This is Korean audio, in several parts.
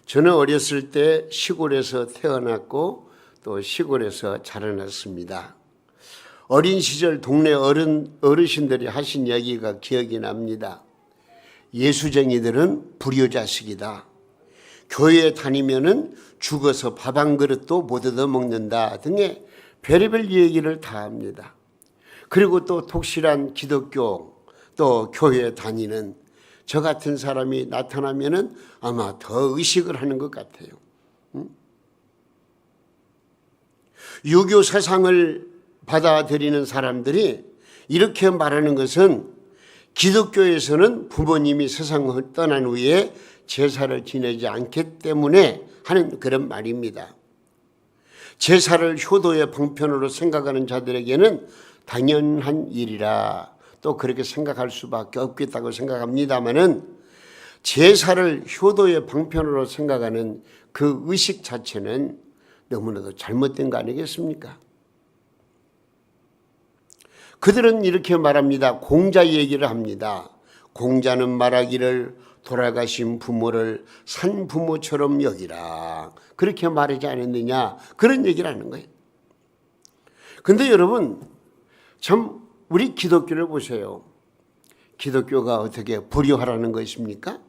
저는 어렸을 때 시골에서 태어났고 또 시골에서 자라났습니다. 어린 시절 동네 어르신들이 하신 얘기가 기억이 납니다. 예수쟁이들은 불효자식이다. 교회에 다니면은 죽어서 밥 한 그릇도 못 얻어먹는다 등의 별의별 얘기를 다 합니다. 그리고 또 독실한 기독교 또 교회에 다니는 저 같은 사람이 나타나면은 아마 더 의식을 하는 것 같아요. 유교 세상을 받아들이는 사람들이 이렇게 말하는 것은 기독교에서는 부모님이 세상을 떠난 후에 제사를 지내지 않기 때문에 하는 그런 말입니다. 제사를 효도의 방편으로 생각하는 자들에게는 당연한 일이라 또 그렇게 생각할 수밖에 없겠다고 생각합니다마는 제사를 효도의 방편으로 생각하는 그 의식 자체는 너무나도 잘못된 거 아니겠습니까? 그들은 이렇게 말합니다. 공자 얘기를 합니다. 공자는 말하기를 돌아가신 부모를 산 부모처럼 여기라. 그렇게 말하지 않았느냐. 그런 얘기를 하는 거예요. 근데 여러분 참 우리 기독교를 보세요. 기독교가 어떻게 불효하라는 것입니까?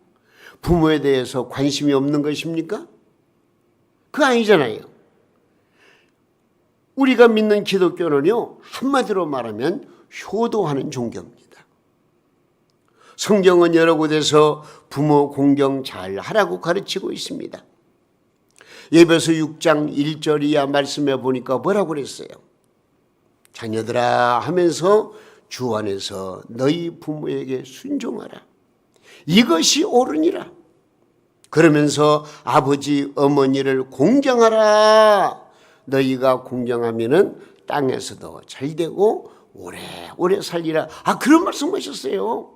부모에 대해서 관심이 없는 것입니까? 그거 아니잖아요. 우리가 믿는 기독교는요, 한마디로 말하면 효도하는 종교입니다. 성경은 여러 곳에서 부모 공경 잘 하라고 가르치고 있습니다. 에베소 6장 1절 이하 말씀해 보니까 뭐라고 그랬어요? 자녀들아 하면서 주 안에서 너희 부모에게 순종하라. 이것이 옳으니라. 그러면서 아버지 어머니를 공경하라. 너희가 공경하면은 땅에서도 잘 되고 오래오래 살리라. 그런 말씀하셨어요.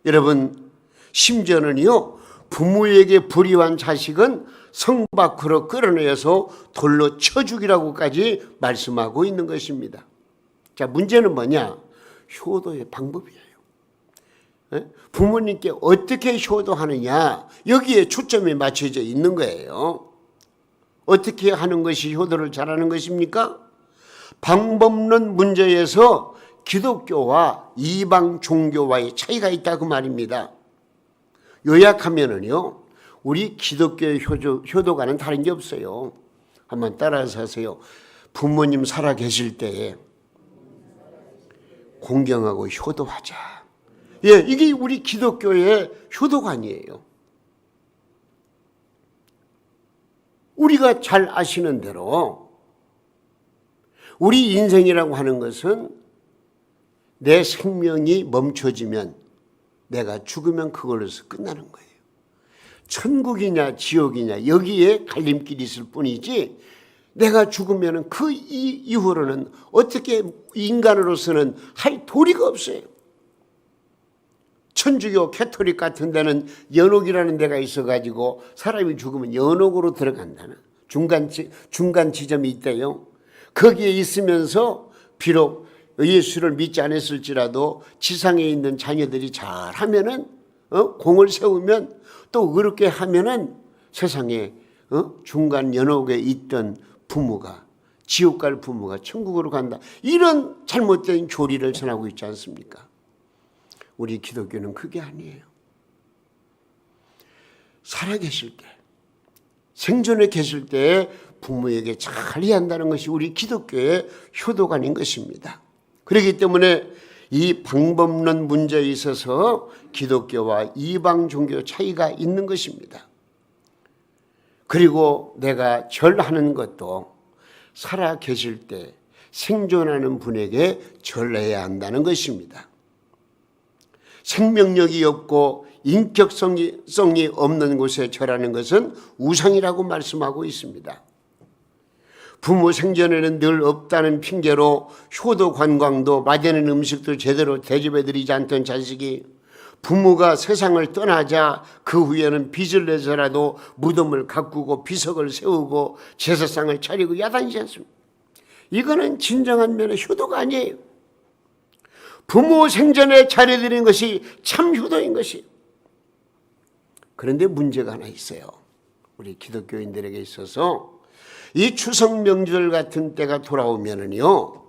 여러분 심지어는요 부모에게 불의한 자식은 성 밖으로 끌어내서 돌로 쳐 죽이라고까지 말씀하고 있는 것입니다. 자, 문제는 뭐냐? 효도의 방법이에요. 부모님께 어떻게 효도하느냐, 여기에 초점이 맞춰져 있는 거예요. 어떻게 하는 것이 효도를 잘하는 것입니까? 방법론 문제에서 기독교와 이방 종교와의 차이가 있다고 말입니다. 요약하면은요, 우리 기독교의 효도가는 다른 게 없어요. 한번 따라서 하세요. 부모님 살아 계실 때에 공경하고 효도하자. 예, 이게 우리 기독교의 효도관이에요. 우리가 잘 아시는 대로 우리 인생이라고 하는 것은 내 생명이 멈춰지면 내가 죽으면 그걸로서 끝나는 거예요. 천국이냐 지옥이냐 여기에 갈림길이 있을 뿐이지 내가 죽으면 그 이후로는 어떻게 인간으로서는 할 도리가 없어요. 천주교 캐토릭 같은 데는 연옥이라는 데가 있어가지고 사람이 죽으면 연옥으로 들어간다는 중간 지점이 있대요. 거기에 있으면서 비록 예수를 믿지 않았을지라도 지상에 있는 자녀들이 잘하면은 공을 세우면 또 그렇게 하면은 세상에 중간 연옥에 있던 부모가 지옥 갈 부모가 천국으로 간다. 이런 잘못된 교리를 전하고 있지 않습니까? 우리 기독교는 그게 아니에요. 살아계실 때, 생전에 계실 때 부모에게 잘 이해한다는 것이 우리 기독교의 효도관인 것입니다. 그렇기 때문에 이 방법론 문제에 있어서 기독교와 이방 종교 차이가 있는 것입니다. 그리고 내가 절하는 것도 살아 계실 때 생존하는 분에게 절해야 한다는 것입니다. 생명력이 없고 인격성이 없는 곳에 절하는 것은 우상이라고 말씀하고 있습니다. 부모 생전에는 늘 없다는 핑계로 효도 관광도 맛있는 음식도 제대로 대접해드리지 않던 자식이 부모가 세상을 떠나자 그 후에는 빚을 내서라도 무덤을 가꾸고 비석을 세우고 제사상을 차리고 야단이지 않습니까? 이거는 진정한 면의 효도가 아니에요. 부모 생전에 잘해드린 것이 참 효도인 것이에요. 그런데 문제가 하나 있어요. 우리 기독교인들에게 있어서 이 추석 명절 같은 때가 돌아오면은요,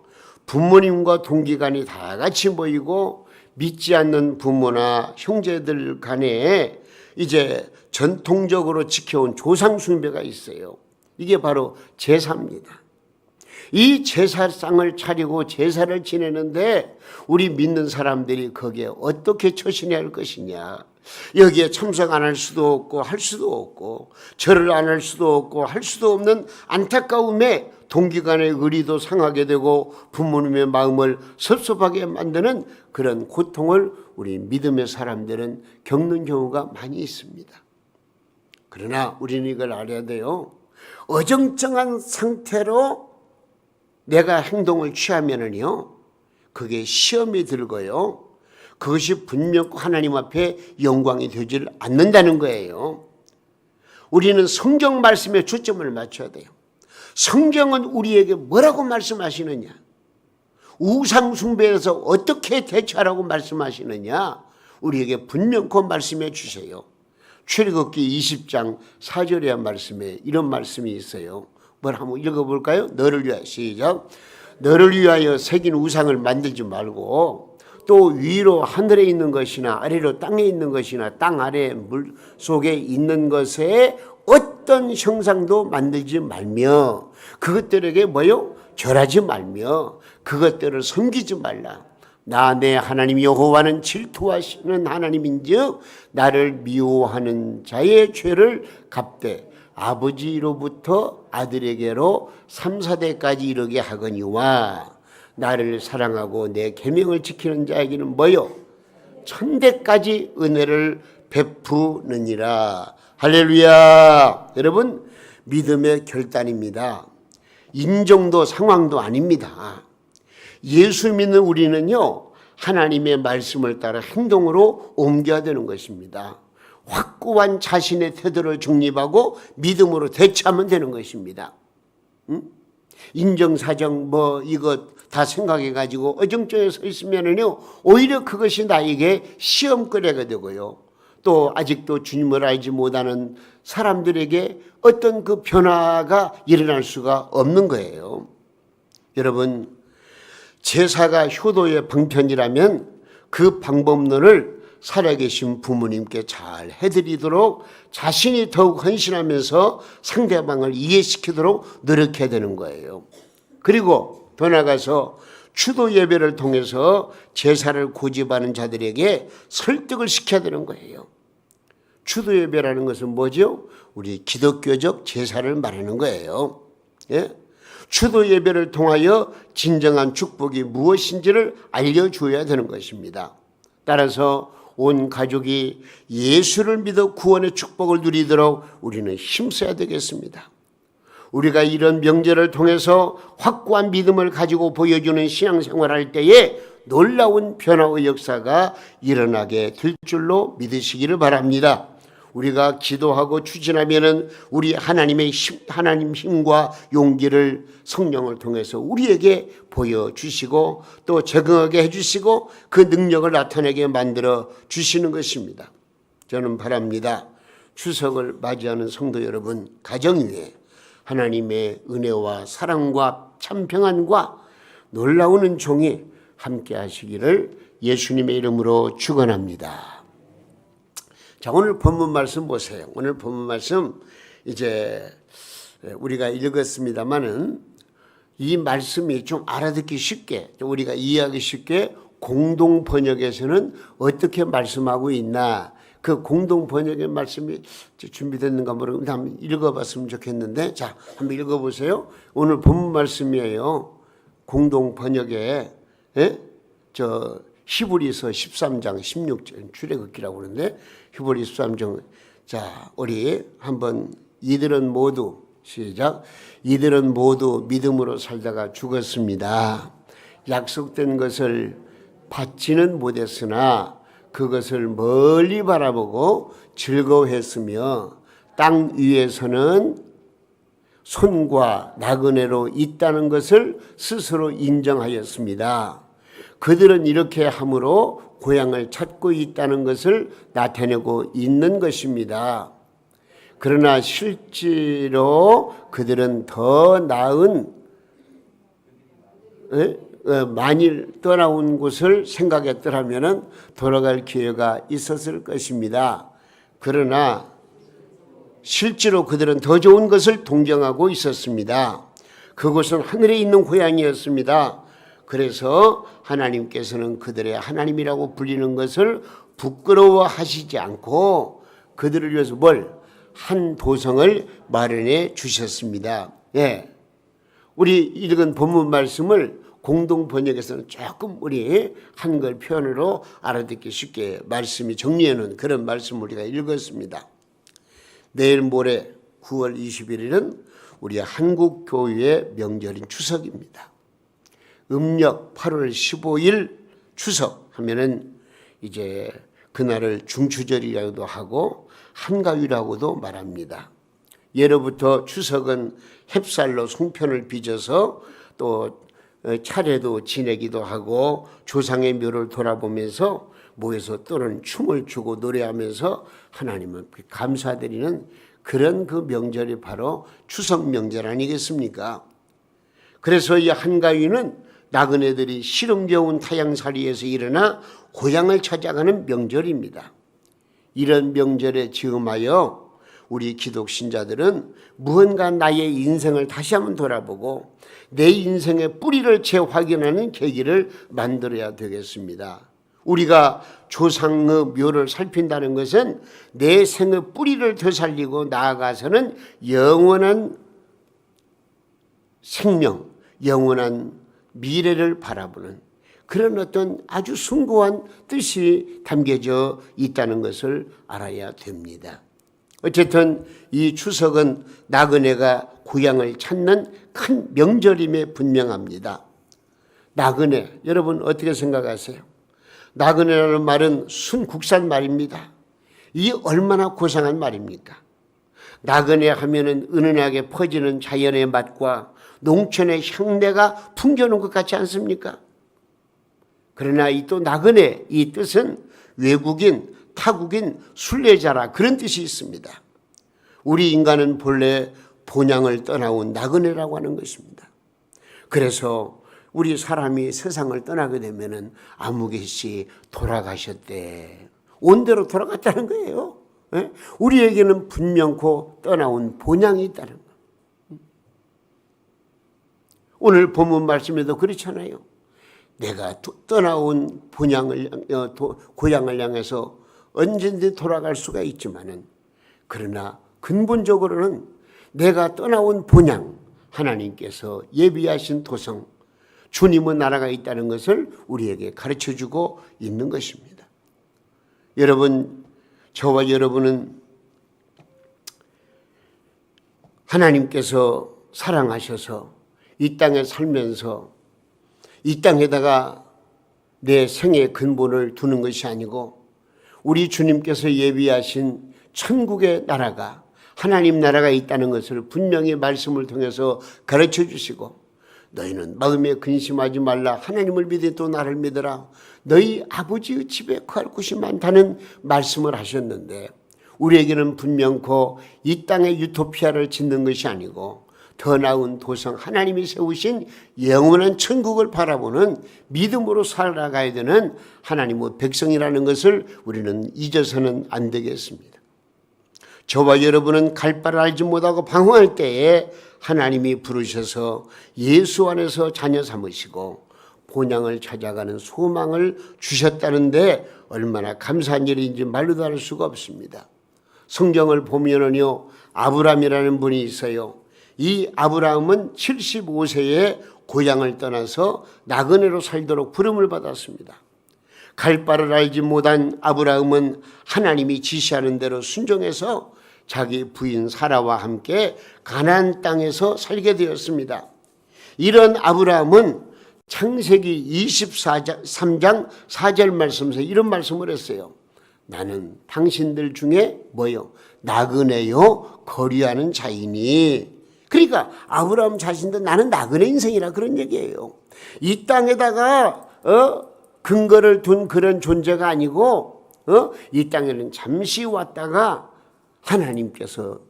부모님과 동기간이 다 같이 모이고 믿지 않는 부모나 형제들 간에 이제 전통적으로 지켜온 조상 숭배가 있어요. 이게 바로 제사입니다. 이 제사상을 차리고 제사를 지내는데 우리 믿는 사람들이 거기에 어떻게 처신해야 할 것이냐. 여기에 참석 안 할 수도 없고 할 수도 없고 절을 안 할 수도 없고 할 수도 없는 안타까움에 동기간의 의리도 상하게 되고 부모님의 마음을 섭섭하게 만드는 그런 고통을 우리 믿음의 사람들은 겪는 경우가 많이 있습니다. 그러나 우리는 이걸 알아야 돼요. 어정쩡한 상태로 내가 행동을 취하면은요, 그게 시험이 들고요, 그것이 분명히 하나님 앞에 영광이 되질 않는다는 거예요. 우리는 성경 말씀에 초점을 맞춰야 돼요. 성경은 우리에게 뭐라고 말씀하시느냐, 우상 숭배에서 어떻게 대처하라고 말씀하시느냐, 우리에게 분명히 말씀해 주세요. 출애굽기 20장 4절의 말씀에 이런 말씀이 있어요. 뭘 한번 읽어볼까요? 너를 위하여, 시작. 너를 위하여 새긴 우상을 만들지 말고 또 위로 하늘에 있는 것이나 아래로 땅에 있는 것이나 땅 아래 물 속에 있는 것에 어떤 형상도 만들지 말며 그것들에게 뭐요? 절하지 말며 그것들을 섬기지 말라. 나 내 하나님 여호와는 질투하시는 하나님인즉 나를 미워하는 자의 죄를 갚되 아버지로부터 아들에게로 3, 4대까지 이르게 하거니와 나를 사랑하고 내 계명을 지키는 자에게는 뭐요? 1000대까지 은혜를 베푸느니라. 할렐루야. 여러분, 믿음의 결단입니다. 인정도 상황도 아닙니다. 예수 믿는 우리는요, 하나님의 말씀을 따라 행동으로 옮겨야 되는 것입니다. 확고한 자신의 태도를 중립하고 믿음으로 대처하면 되는 것입니다. 인정사정 이것 다 생각해 가지고 어정쩡해 서 있으면은요, 오히려 그것이 나에게 시험거리가 되고요, 또 아직도 주님을 알지 못하는 사람들에게 어떤 그 변화가 일어날 수가 없는 거예요. 여러분, 제사가 효도의 방편이라면 그 방법론을 살아계신 부모님께 잘 해드리도록 자신이 더욱 헌신하면서 상대방을 이해시키도록 노력해야 되는 거예요. 그리고 더 나아가서 추도 예배를 통해서 제사를 고집하는 자들에게 설득을 시켜야 되는 거예요. 추도 예배라는 것은 뭐죠? 우리 기독교적 제사를 말하는 거예요. 예? 추도 예배를 통하여 진정한 축복이 무엇인지를 알려줘야 되는 것입니다. 따라서 온 가족이 예수를 믿어 구원의 축복을 누리도록 우리는 힘써야 되겠습니다. 우리가 이런 명절을 통해서 확고한 믿음을 가지고 보여주는 신앙생활을 할 때에 놀라운 변화의 역사가 일어나게 될 줄로 믿으시기를 바랍니다. 우리가 기도하고 추진하면은 우리 하나님 힘과 용기를 성령을 통해서 우리에게 보여주시고 또 적응하게 해주시고 그 능력을 나타내게 만들어 주시는 것입니다. 저는 바랍니다. 추석을 맞이하는 성도 여러분, 가정 위에 하나님의 은혜와 사랑과 참 평안과 놀라운 은총이 함께 하시기를 예수님의 이름으로 축원합니다. 자, 오늘 본문 말씀 보세요. 오늘 본문 말씀 이제 우리가 읽었습니다마는 이 말씀이 좀 알아듣기 쉽게, 우리가 이해하기 쉽게 공동 번역에서는 어떻게 말씀하고 있나, 그 공동 번역의 말씀이 준비됐는가 모르겠는데 한번 읽어봤으면 좋겠는데, 자, 한번 읽어보세요. 오늘 본문 말씀이에요. 공동 번역에 히브리서 13장 16절 출애굽기라고 그러는데 히브리 13장, 자, 우리 한번 이들은 모두 시작. 이들은 모두 믿음으로 살다가 죽었습니다. 약속된 것을 받지는 못했으나 그것을 멀리 바라보고 즐거워했으며 땅 위에서는 손과 나그네로 있다는 것을 스스로 인정하였습니다. 그들은 이렇게 함으로 고향을 찾고 있다는 것을 나타내고 있는 것입니다. 그러나 실제로 그들은 더 나은 만일 떠나온 곳을 생각했더라면 돌아갈 기회가 있었을 것입니다. 그러나 실제로 그들은 더 좋은 것을 동경하고 있었습니다. 그곳은 하늘에 있는 고향이었습니다. 그래서 하나님께서는 그들의 하나님이라고 불리는 것을 부끄러워하시지 않고 그들을 위해서 한 도성을 마련해 주셨습니다. 예. 우리 읽은 본문 말씀을 공동 번역에서는 조금 우리 한글 표현으로 알아듣기 쉽게 말씀이 정리해 놓은 그런 말씀을 우리가 읽었습니다. 내일 모레 9월 21일은 우리 한국 교회의 명절인 추석입니다. 음력 8월 15일 추석 하면은 이제 그날을 중추절이라고도 하고 한가위라고도 말합니다. 예로부터 추석은 햅쌀로 송편을 빚어서 또 차례도 지내기도 하고 조상의 묘를 돌아보면서 모여서 또는 춤을 추고 노래하면서 하나님을 감사드리는 그런 그 명절이 바로 추석 명절 아니겠습니까? 그래서 이 한가위는 나그네들이 시름겨운 타향살이에서 일어나 고향을 찾아가는 명절입니다. 이런 명절에 즈음하여 우리 기독 신자들은 무언가 나의 인생을 다시 한번 돌아보고 내 인생의 뿌리를 재확인하는 계기를 만들어야 되겠습니다. 우리가 조상의 묘를 살핀다는 것은 내 생의 뿌리를 되살리고 나아가서는 영원한 생명, 영원한 미래를 바라보는 그런 어떤 아주 숭고한 뜻이 담겨져 있다는 것을 알아야 됩니다. 어쨌든 이 추석은 나그네가 고향을 찾는 큰 명절임에 분명합니다. 나그네, 여러분 어떻게 생각하세요? 나그네라는 말은 순국산 말입니다. 이 얼마나 고상한 말입니까? 나그네 하면은 은은하게 퍼지는 자연의 맛과 농촌의 향내가 풍겨오는 것 같지 않습니까? 그러나 이 또 나그네 이 뜻은 외국인, 타국인, 순례자라 그런 뜻이 있습니다. 우리 인간은 본래 본향을 떠나온 나그네라고 하는 것입니다. 그래서 우리 사람이 세상을 떠나게 되면은 아무개씨 돌아가셨대. 온대로 돌아갔다는 거예요. 우리에게는 분명코 떠나온 본향이 있다는 거. 오늘 본문 말씀에도 그렇잖아요. 내가 떠나온 본향을 고향을 향해서 언제든지 돌아갈 수가 있지만은 그러나 근본적으로는 내가 떠나온 본향 하나님께서 예비하신 도성 주님의 나라가 있다는 것을 우리에게 가르쳐주고 있는 것입니다. 여러분, 저와 여러분은 하나님께서 사랑하셔서 이 땅에 살면서 이 땅에다가 내 생의 근본을 두는 것이 아니고 우리 주님께서 예비하신 천국의 나라가 하나님 나라가 있다는 것을 분명히 말씀을 통해서 가르쳐 주시고 너희는 마음에 근심하지 말라. 하나님을 믿어 또 나를 믿어라. 너희 아버지의 집에 거할 곳이 많다는 말씀을 하셨는데 우리에게는 분명코 이 땅의 유토피아를 짓는 것이 아니고 더 나은 도성 하나님이 세우신 영원한 천국을 바라보는 믿음으로 살아가야 되는 하나님의 백성이라는 것을 우리는 잊어서는 안 되겠습니다. 저와 여러분은 갈 바를 알지 못하고 방황할 때에 하나님이 부르셔서 예수 안에서 자녀 삼으시고 본향을 찾아가는 소망을 주셨다는데 얼마나 감사한 일인지 말로도 할 수가 없습니다. 성경을 보면은요, 아브라함이라는 분이 있어요. 이 아브라함은 75세에 고향을 떠나서 나그네로 살도록 부름을 받았습니다. 갈 바를 알지 못한 아브라함은 하나님이 지시하는 대로 순종해서 자기 부인 사라와 함께 가나안 땅에서 살게 되었습니다. 이런 아브라함은 창세기 23장 4절 말씀에서 이런 말씀을 했어요. 나는 당신들 중에 나그네요 거류하는 자이니. 그러니까 아브라함 자신도 나는 나그네 인생이라 그런 얘기예요. 이 땅에다가 근거를 둔 그런 존재가 아니고 이 땅에는 잠시 왔다가 하나님께서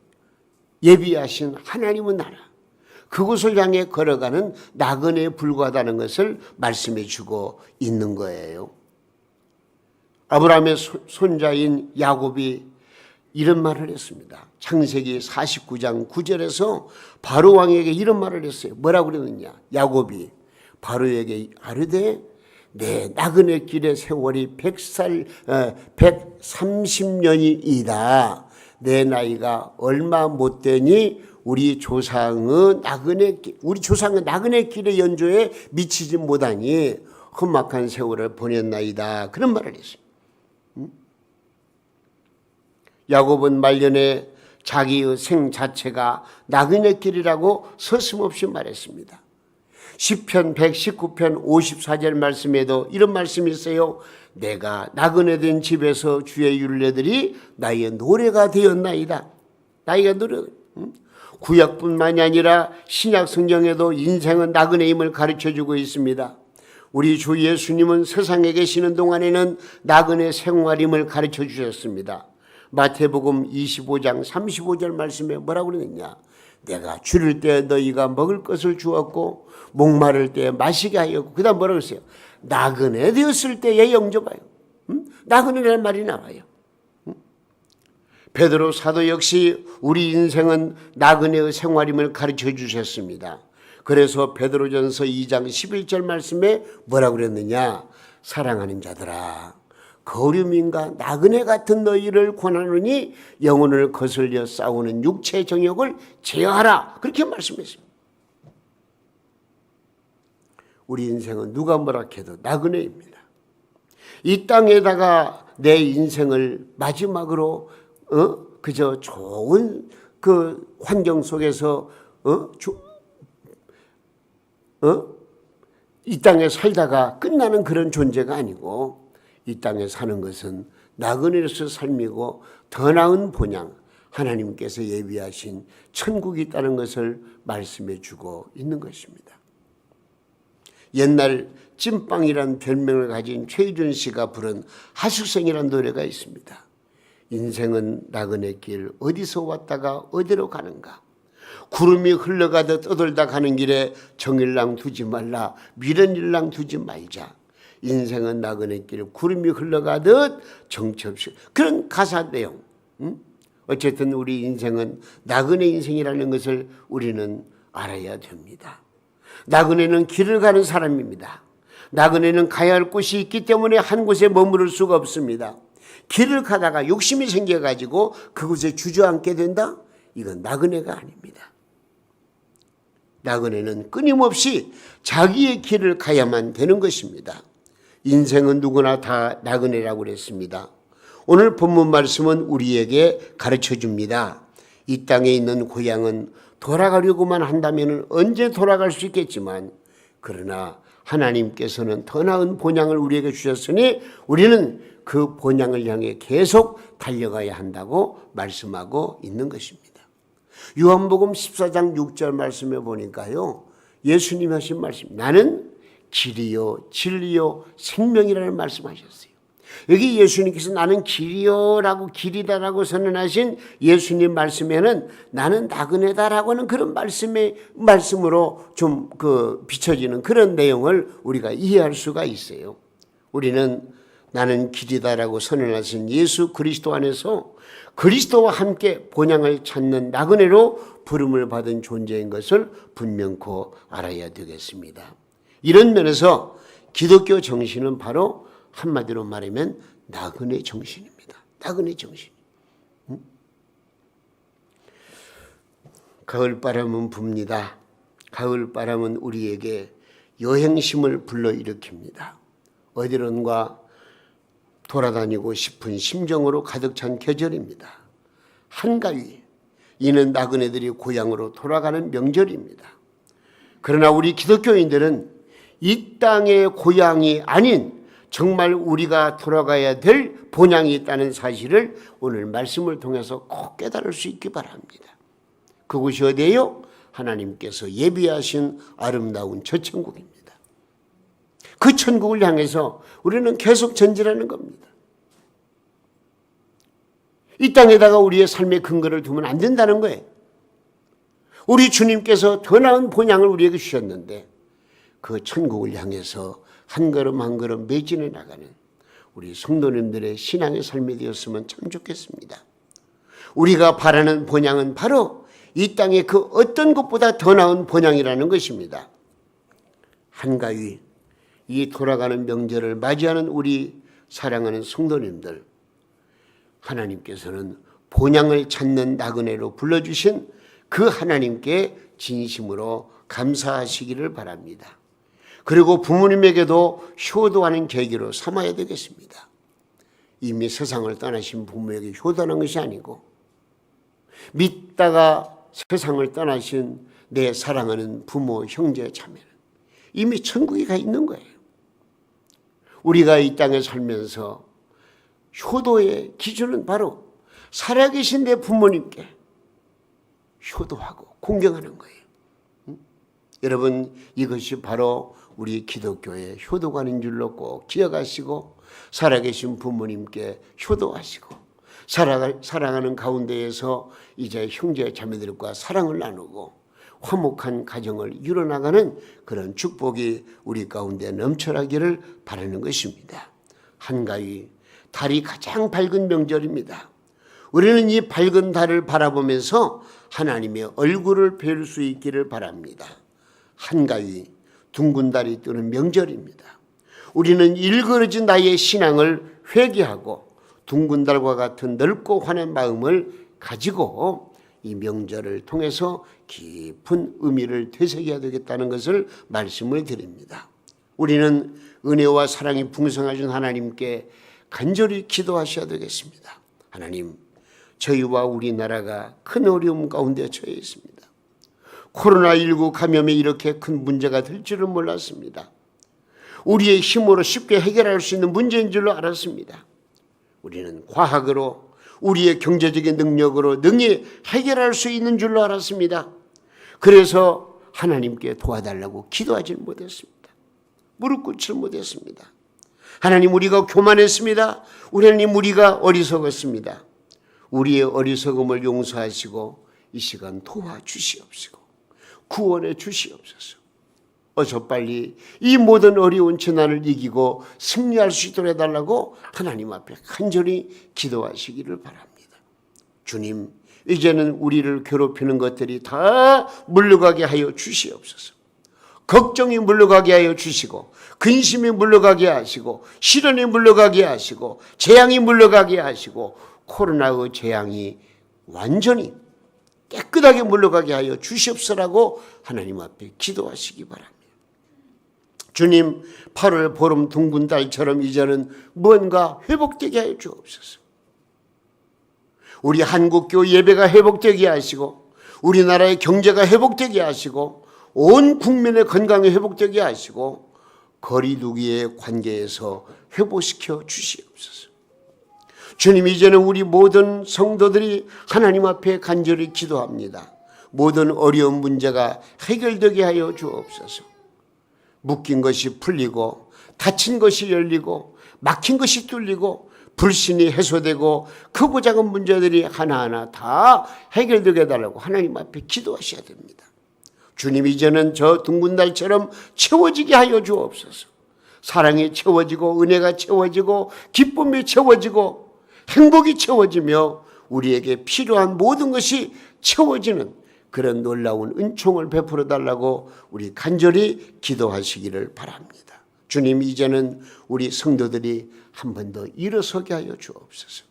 예비하신 하나님의 나라, 그곳을 향해 걸어가는 나그네에 불과하다는 것을 말씀해 주고 있는 거예요. 아브라함의 손자인 야곱이 이런 말을 했습니다. 창세기 49장 9절에서 바로 왕에게 이런 말을 했어요. 뭐라고 그랬느냐? 야곱이 바로에게 아르되 내 나그네 길의 세월이 130년이다. 내 나이가 얼마 못 되니 우리 조상의 나그네 길의 연조에 미치지 못하니 험악한 세월을 보냈나이다. 그런 말을 했어요. 야곱은 말년에 자기의 생 자체가 나그네 길이라고 서슴없이 말했습니다. 시편 119편 54절 말씀에도 이런 말씀이 있어요. 내가 나그네 된 집에서 주의 율례들이 나의 노래가 되었나이다. 나이가 노래. 구약뿐만이 아니라 신약 성경에도 인생은 나그네임을 가르쳐주고 있습니다. 우리 주 예수님은 세상에 계시는 동안에는 나그네 생활임을 가르쳐 주셨습니다. 마태복음 25장 35절 말씀에 뭐라고 그러느냐? 내가 줄일 때 너희가 먹을 것을 주었고 목마를 때 마시게 하였고, 그 다음 뭐라고 했어요? 나그네 되었을 때에 영접하여. 나그네라는 말이 나와요. 베드로 사도 역시 우리 인생은 나그네의 생활임을 가르쳐 주셨습니다. 그래서 베드로전서 2장 11절 말씀에 뭐라고 그랬느냐? 사랑하는 자들아, 거류민과 나그네 같은 너희를 권하노니 영혼을 거슬려 싸우는 육체의 정욕을 제어하라. 그렇게 말씀했습니다. 우리 인생은 누가 뭐라 해도 나그네입니다. 이 땅에다가 내 인생을 마지막으로 그저 좋은 그 환경 속에서 이 땅에 살다가 끝나는 그런 존재가 아니고, 이 땅에 사는 것은 나그네로서 삶이고 더 나은 본향, 하나님께서 예비하신 천국이 있다는 것을 말씀해 주고 있는 것입니다. 옛날 찐빵이란 별명을 가진 최희준 씨가 부른 하수생이라는 노래가 있습니다. 인생은 나그네 길, 어디서 왔다가 어디로 가는가? 구름이 흘러가듯 떠돌다 가는 길에 정일랑 두지 말라, 미련일랑 두지 말자. 인생은 나그네 길, 구름이 흘러가듯 정처 없이. 그런 가사 내용. 어쨌든 우리 인생은 나그네 인생이라는 것을 우리는 알아야 됩니다. 나그네는 길을 가는 사람입니다. 나그네는 가야 할 곳이 있기 때문에 한 곳에 머무를 수가 없습니다. 길을 가다가 욕심이 생겨가지고 그곳에 주저앉게 된다? 이건 나그네가 아닙니다. 나그네는 끊임없이 자기의 길을 가야만 되는 것입니다. 인생은 누구나 다 나그네라고 그랬습니다. 오늘 본문 말씀은 우리에게 가르쳐 줍니다. 이 땅에 있는 고향은 돌아가려고만 한다면 언제 돌아갈 수 있겠지만, 그러나 하나님께서는 더 나은 본향을 우리에게 주셨으니 우리는 그 본향을 향해 계속 달려가야 한다고 말씀하고 있는 것입니다. 요한복음 14장 6절 말씀에 보니까요, 예수님이 하신 말씀, 나는 길이요 진리요 생명이라는 말씀하셨어요. 여기 예수님께서 나는 길이요라고, 길이다라고 선언하신 예수님 말씀에는 나는 나그네다라고 하는 그런 말씀으로 좀 비춰지는 그런 내용을 우리가 이해할 수가 있어요. 우리는 나는 길이다라고 선언하신 예수 그리스도 안에서 그리스도와 함께 본향을 찾는 나그네로 부름을 받은 존재인 것을 분명코 알아야 되겠습니다. 이런 면에서 기독교 정신은 바로 한마디로 말하면 나그네 정신입니다. 나그네 정신. 가을바람은 붑니다. 가을바람은 우리에게 여행심을 불러일으킵니다. 어디론가 돌아다니고 싶은 심정으로 가득 찬 계절입니다. 한가위, 이는 나그네들이 고향으로 돌아가는 명절입니다. 그러나 우리 기독교인들은 이 땅의 고향이 아닌 정말 우리가 돌아가야 될 본향이 있다는 사실을 오늘 말씀을 통해서 꼭 깨달을 수 있기 바랍니다. 그곳이 어디예요? 하나님께서 예비하신 아름다운 저 천국입니다. 그 천국을 향해서 우리는 계속 전진하는 겁니다. 이 땅에다가 우리의 삶의 근거를 두면 안 된다는 거예요. 우리 주님께서 더 나은 본향을 우리에게 주셨는데 그 천국을 향해서 한 걸음 한 걸음 매진해 나가는 우리 성도님들의 신앙의 삶이 되었으면 참 좋겠습니다. 우리가 바라는 본향은 바로 이 땅의 그 어떤 것보다 더 나은 본향이라는 것입니다. 한가위 이 돌아가는 명절을 맞이하는 우리 사랑하는 성도님들, 하나님께서는 본향을 찾는 나그네로 불러주신 그 하나님께 진심으로 감사하시기를 바랍니다. 그리고 부모님에게도 효도하는 계기로 삼아야 되겠습니다. 이미 세상을 떠나신 부모에게 효도하는 것이 아니고 믿다가 세상을 떠나신 내 사랑하는 부모, 형제, 자매는 이미 천국에 가 있는 거예요. 우리가 이 땅에 살면서 효도의 기준은 바로 살아계신 내 부모님께 효도하고 공경하는 거예요. 여러분, 이것이 바로 우리 기독교의 효도관인 줄로 꼭 기억하시고 살아계신 부모님께 효도하시고 사랑하는 가운데에서 이제 형제 자매들과 사랑을 나누고 화목한 가정을 이뤄나가는 그런 축복이 우리 가운데 넘쳐나기를 바라는 것입니다. 한가위 달이 가장 밝은 명절입니다. 우리는 이 밝은 달을 바라보면서 하나님의 얼굴을 뵐 수 있기를 바랍니다. 한가위 둥근 달이 뜨는 명절입니다. 우리는 일그러진 나의 신앙을 회개하고 둥근 달과 같은 넓고 환한 마음을 가지고 이 명절을 통해서 깊은 의미를 되새겨야 되겠다는 것을 말씀을 드립니다. 우리는 은혜와 사랑이 풍성하신 하나님께 간절히 기도하셔야 되겠습니다. 하나님, 저희와 우리나라가 큰 어려움 가운데 처해 있습니다. 코로나19 감염이 이렇게 큰 문제가 될 줄은 몰랐습니다. 우리의 힘으로 쉽게 해결할 수 있는 문제인 줄로 알았습니다. 우리는 과학으로 우리의 경제적인 능력으로 능히 해결할 수 있는 줄로 알았습니다. 그래서 하나님께 도와달라고 기도하지 못했습니다. 무릎 꿇지 못했습니다. 하나님, 우리가 교만했습니다. 하나님, 우리가 어리석었습니다. 우리의 어리석음을 용서하시고 이 시간 도와주시옵시고 구원해 주시옵소서. 어서 빨리 이 모든 어려운 재난을 이기고 승리할 수 있도록 해달라고 하나님 앞에 간절히 기도하시기를 바랍니다. 주님, 이제는 우리를 괴롭히는 것들이 다 물러가게 하여 주시옵소서. 걱정이 물러가게 하여 주시고 근심이 물러가게 하시고 시련이 물러가게 하시고 재앙이 물러가게 하시고 코로나의 재앙이 완전히 깨끗하게 물러가게 하여 주시옵소서라고 하나님 앞에 기도하시기 바랍니다. 주님, 8월 보름 둥근 달처럼 이제는 뭔가 회복되게 하여 주옵소서. 우리 한국교 예배가 회복되게 하시고 우리나라의 경제가 회복되게 하시고 온 국민의 건강이 회복되게 하시고 거리두기의 관계에서 회복시켜 주시옵소서. 주님, 이제는 우리 모든 성도들이 하나님 앞에 간절히 기도합니다. 모든 어려운 문제가 해결되게 하여 주옵소서. 묶인 것이 풀리고 닫힌 것이 열리고 막힌 것이 뚫리고 불신이 해소되고 크고 작은 문제들이 하나하나 다 해결되게 해달라고 하나님 앞에 기도하셔야 됩니다. 주님, 이제는 저 둥근 달처럼 채워지게 하여 주옵소서. 사랑이 채워지고 은혜가 채워지고 기쁨이 채워지고 행복이 채워지며 우리에게 필요한 모든 것이 채워지는 그런 놀라운 은총을 베풀어 달라고 우리 간절히 기도하시기를 바랍니다. 주님, 이제는 우리 성도들이 한 번 더 일어서게 하여 주옵소서.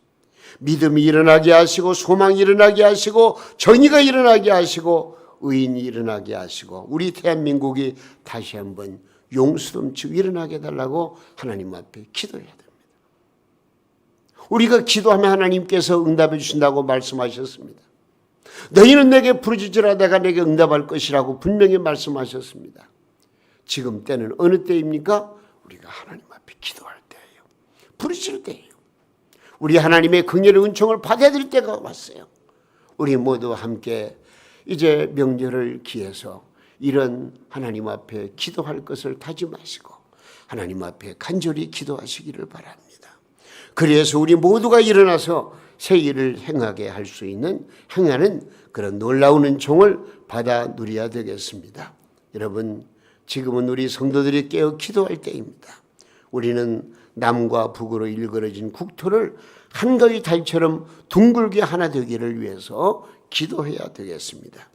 믿음이 일어나게 하시고 소망이 일어나게 하시고 정의가 일어나게 하시고 의인이 일어나게 하시고 우리 대한민국이 다시 한번 용수 넘치고 일어나게 해달라고 하나님 앞에 기도해야 됩니다. 우리가 기도하면 하나님께서 응답해 주신다고 말씀하셨습니다. 너희는 내게 부르짖으라 내가 내게 응답할 것이라고 분명히 말씀하셨습니다. 지금 때는 어느 때입니까? 우리가 하나님 앞에 기도할 때예요. 부르짖을 때예요. 우리 하나님의 긍휼의 은총을 받아야 될 때가 왔어요. 우리 모두 함께 이제 명절을 기해서 이런 하나님 앞에 기도할 것을 다짐하시고 하나님 앞에 간절히 기도하시기를 바랍니다. 그래서 우리 모두가 일어나서 새 일을 행하게 할 수 있는 행하는 그런 놀라운 은총을 받아 누려야 되겠습니다. 여러분, 지금은 우리 성도들이 깨어 기도할 때입니다. 우리는 남과 북으로 일그러진 국토를 한가위 달처럼 둥글게 하나 되기를 위해서 기도해야 되겠습니다.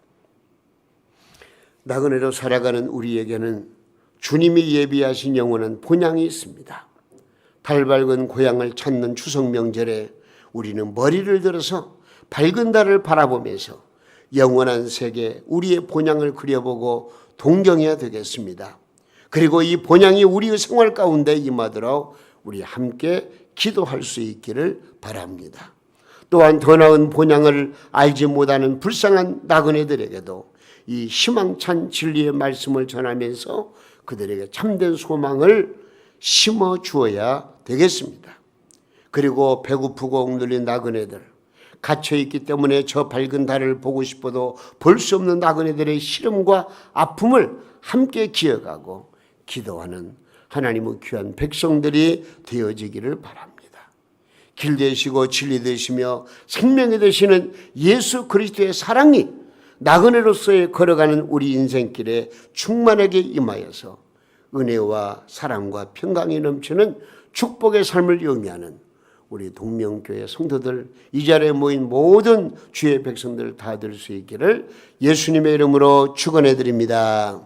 나그네로 살아가는 우리에게는 주님이 예비하신 영원한 본향이 있습니다. 달 밝은 고향을 찾는 추석 명절에 우리는 머리를 들어서 밝은 달을 바라보면서 영원한 세계 우리의 본향을 그려보고 동경해야 되겠습니다. 그리고 이 본향이 우리의 생활 가운데 임하도록 우리 함께 기도할 수 있기를 바랍니다. 또한 더 나은 본향을 알지 못하는 불쌍한 나그네들에게도 이 희망찬 진리의 말씀을 전하면서 그들에게 참된 소망을 심어 주어야 되겠습니다. 그리고 배고프고 억눌린 나그네들, 갇혀있기 때문에 저 밝은 달을 보고 싶어도 볼 수 없는 나그네들의 시름과 아픔을 함께 기억하고 기도하는 하나님의 귀한 백성들이 되어지기를 바랍니다. 길 되시고 진리 되시며 생명이 되시는 예수 그리스도의 사랑이 나그네로서의 걸어가는 우리 인생길에 충만하게 임하여서 은혜와 사랑과 평강이 넘치는 축복의 삶을 영위하는 우리 동명교회 성도들, 이 자리에 모인 모든 주의 백성들 다 될 수 있기를 예수님의 이름으로 축원해 드립니다.